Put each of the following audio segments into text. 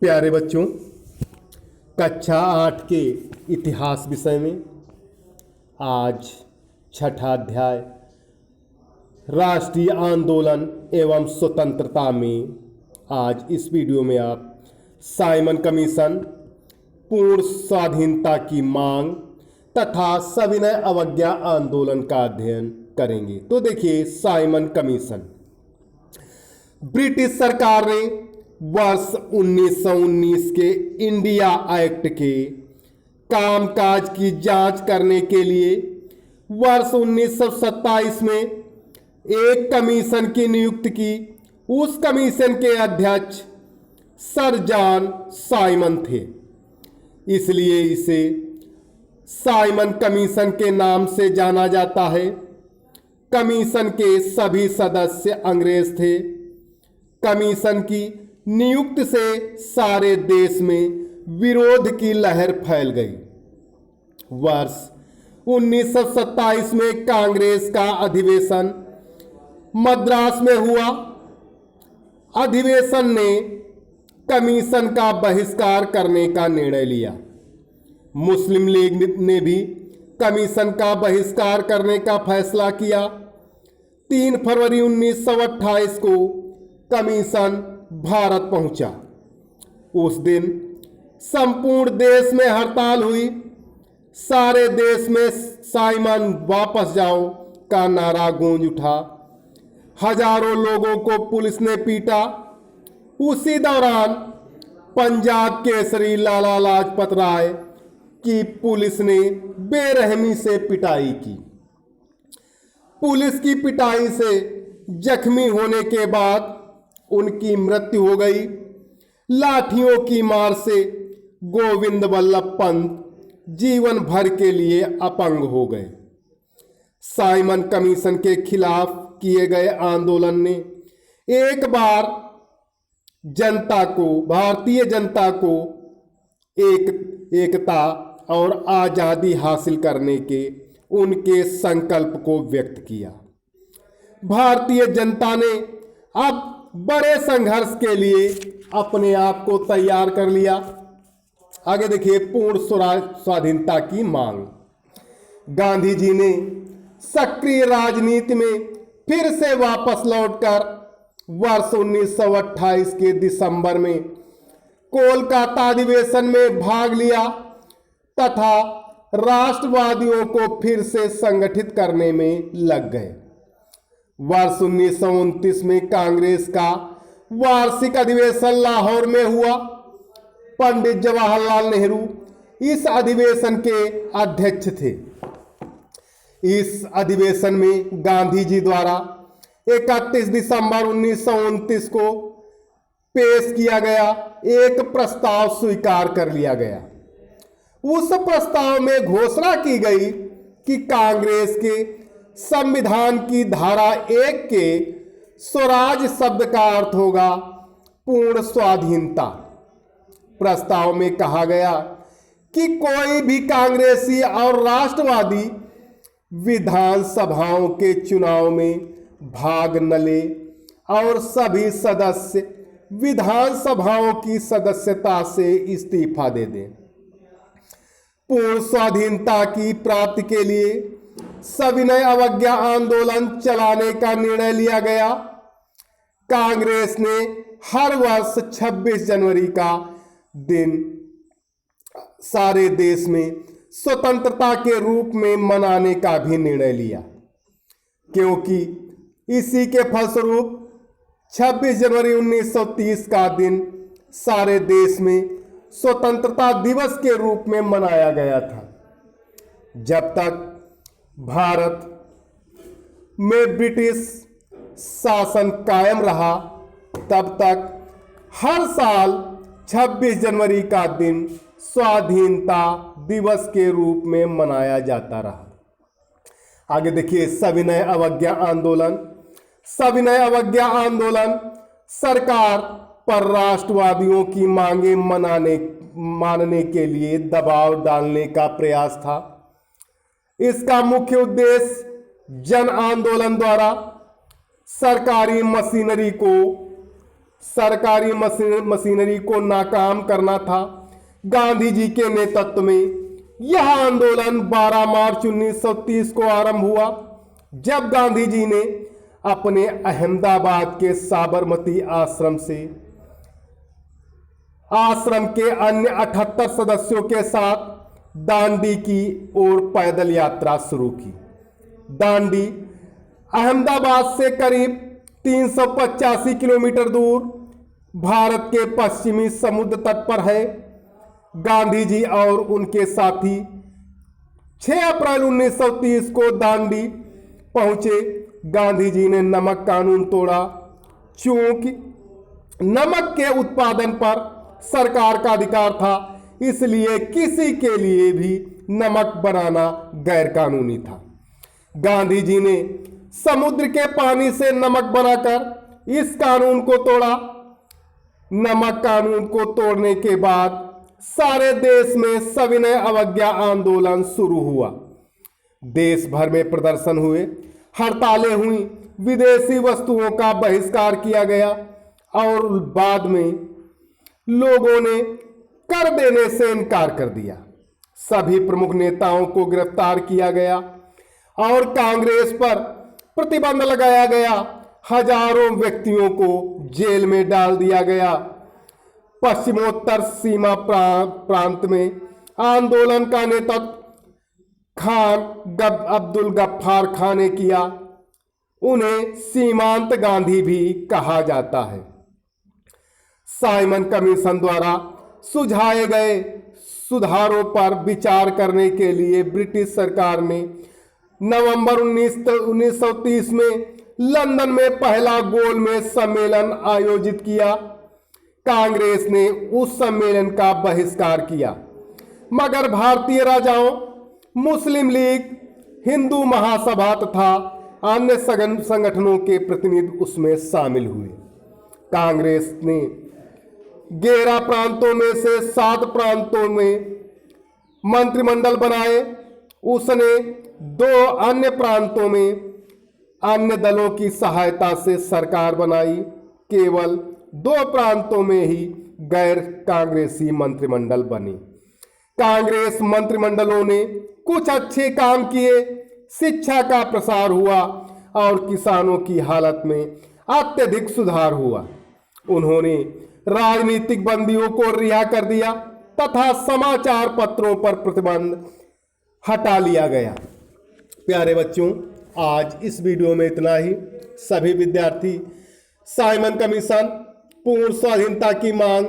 प्यारे बच्चों, कक्षा 8 के इतिहास विषय में आज छठा अध्याय राष्ट्रीय आंदोलन एवं स्वतंत्रता में आज इस वीडियो में आप साइमन कमीशन, पूर्ण स्वाधीनता की मांग तथा सविनय अवज्ञा आंदोलन का अध्ययन करेंगे। तो देखिए, साइमन कमीशन ब्रिटिश सरकार ने वर्ष 1919 के इंडिया एक्ट के कामकाज की जांच करने के लिए वर्ष 1927 में एक कमीशन की नियुक्ति की। उस कमीशन के अध्यक्ष सर जॉन साइमन थे, इसलिए इसे साइमन कमीशन के नाम से जाना जाता है। कमीशन के सभी सदस्य अंग्रेज थे। कमीशन की नियुक्ति से सारे देश में विरोध की लहर फैल गई। वर्ष 1927 में कांग्रेस का अधिवेशन मद्रास में हुआ। अधिवेशन ने कमीशन का बहिष्कार करने का निर्णय लिया। मुस्लिम लीग ने भी कमीशन का बहिष्कार करने का फैसला किया। 3 फरवरी 1928 को कमीशन भारत पहुंचा। उस दिन संपूर्ण देश में हड़ताल हुई। सारे देश में साइमन वापस जाओ का नारा गूंज उठा। हजारों लोगों को पुलिस ने पीटा। उसी दौरान पंजाब केसरी लाला लाजपत राय की पुलिस ने बेरहमी से पिटाई की। पुलिस की पिटाई से जख्मी होने के बाद उनकी मृत्यु हो गई। लाठियों की मार से गोविंद वल्लभ पंत जीवन भर के लिए अपंग हो गए। साइमन कमीशन के खिलाफ किए गए आंदोलन ने एक बार भारतीय जनता को एकता और आज़ादी हासिल करने के उनके संकल्प को व्यक्त किया। भारतीय जनता ने अब बड़े संघर्ष के लिए अपने आप को तैयार कर लिया। आगे देखिए, पूर्ण स्वाधीनता की मांग। गांधी जी ने सक्रिय राजनीति में फिर से वापस लौटकर वर्ष 1928 के दिसंबर में कोलकाता अधिवेशन में भाग लिया तथा राष्ट्रवादियों को फिर से संगठित करने में लग गए। वर्ष 1929 में कांग्रेस का वार्षिक अधिवेशन लाहौर में हुआ। पंडित जवाहरलाल नेहरू इस अधिवेशन के अध्यक्ष थे। इस अधिवेशन में गांधी जी द्वारा 31 दिसंबर 1929 को पेश किया गया एक प्रस्ताव स्वीकार कर लिया गया। उस प्रस्ताव में घोषणा की गई कि कांग्रेस के संविधान की धारा 1 के स्वराज शब्द का अर्थ होगा पूर्ण स्वाधीनता। प्रस्ताव में कहा गया कि कोई भी कांग्रेसी और राष्ट्रवादी विधानसभाओं के चुनाव में भाग न ले और सभी सदस्य विधानसभाओं की सदस्यता से इस्तीफा दे दें। पूर्ण स्वाधीनता की प्राप्ति के लिए सविनय अवज्ञा आंदोलन चलाने का निर्णय लिया गया। कांग्रेस ने हर वर्ष 26 जनवरी का दिन सारे देश में स्वतंत्रता के रूप में मनाने का भी निर्णय लिया, क्योंकि इसी के फलस्वरूप 26 जनवरी 1930 का दिन सारे देश में स्वतंत्रता दिवस के रूप में मनाया गया था। जब तक भारत में ब्रिटिश शासन कायम रहा, तब तक हर साल 26 जनवरी का दिन स्वाधीनता दिवस के रूप में मनाया जाता रहा। आगे देखिए, सविनय अवज्ञा आंदोलन। सविनय अवज्ञा आंदोलन सरकार पर राष्ट्रवादियों की मांगे मानने के लिए दबाव डालने का प्रयास था। इसका मुख्य उद्देश्य जन आंदोलन द्वारा सरकारी मशीनरी को सरकारी मशीनरी को नाकाम करना था। गांधी जी के नेतृत्व में यह आंदोलन 12 मार्च 1930 को आरंभ हुआ, जब गांधी जी ने अपने अहमदाबाद के साबरमती आश्रम से आश्रम के अन्य 78 सदस्यों के साथ दांडी की ओर पैदल यात्रा शुरू की। दांडी अहमदाबाद से करीब 385 किलोमीटर दूर भारत के पश्चिमी समुद्र तट पर है। गांधी जी और उनके साथी 6 अप्रैल 1930 को दांडी पहुंचे। गांधी जी ने नमक कानून तोड़ा। चूंकि नमक के उत्पादन पर सरकार का अधिकार था, इसलिए किसी के लिए भी नमक बनाना गैर कानूनी था। गांधी जी ने समुद्र के पानी से नमक बनाकर इस कानून को तोड़ा। नमक कानून को तोड़ने के बाद सारे देश में सविनय अवज्ञा आंदोलन शुरू हुआ। देश भर में प्रदर्शन हुए, हड़तालें हुई, विदेशी वस्तुओं का बहिष्कार किया गया और बाद में लोगों ने कर देने से इनकार कर दिया। सभी प्रमुख नेताओं को गिरफ्तार किया गया और कांग्रेस पर प्रतिबंध लगाया गया। हजारों व्यक्तियों को जेल में डाल दिया गया। पश्चिमोत्तर सीमा प्रांत में आंदोलन का नेतृत्व खान अब्दुल गफ्फार खान ने किया। उन्हें सीमांत गांधी भी कहा जाता है। साइमन कमीशन द्वारा सुझाए गए सुधारों पर विचार करने के लिए ब्रिटिश सरकार ने नवंबर 1930 में लंदन में पहला गोलमेज सम्मेलन आयोजित किया। कांग्रेस ने उस सम्मेलन का बहिष्कार किया, मगर भारतीय राजाओं, मुस्लिम लीग, हिंदू महासभा तथा अन्य संगठनों के प्रतिनिधि उसमें शामिल हुए। कांग्रेस ने 11 प्रांतों में से 7 प्रांतों में मंत्रिमंडल बनाए। उसने 2 अन्य प्रांतों में अन्य दलों की सहायता से सरकार बनाई। केवल 2 प्रांतों में ही गैर कांग्रेसी मंत्रिमंडल बने। कांग्रेस मंत्रिमंडलों ने कुछ अच्छे काम किए, शिक्षा का प्रसार हुआ और किसानों की हालत में अत्यधिक सुधार हुआ। उन्होंने राजनीतिक बंदियों को रिहा कर दिया तथा समाचार पत्रों पर प्रतिबंध हटा लिया गया। प्यारे बच्चों, आज इस वीडियो में इतना ही। सभी विद्यार्थी साइमन कमीशन, पूर्ण स्वाधीनता की मांग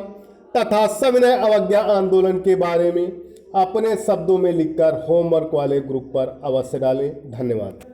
तथा सविनय अवज्ञा आंदोलन के बारे में अपने शब्दों में लिखकर होमवर्क वाले ग्रुप पर अवश्य डालें। धन्यवाद।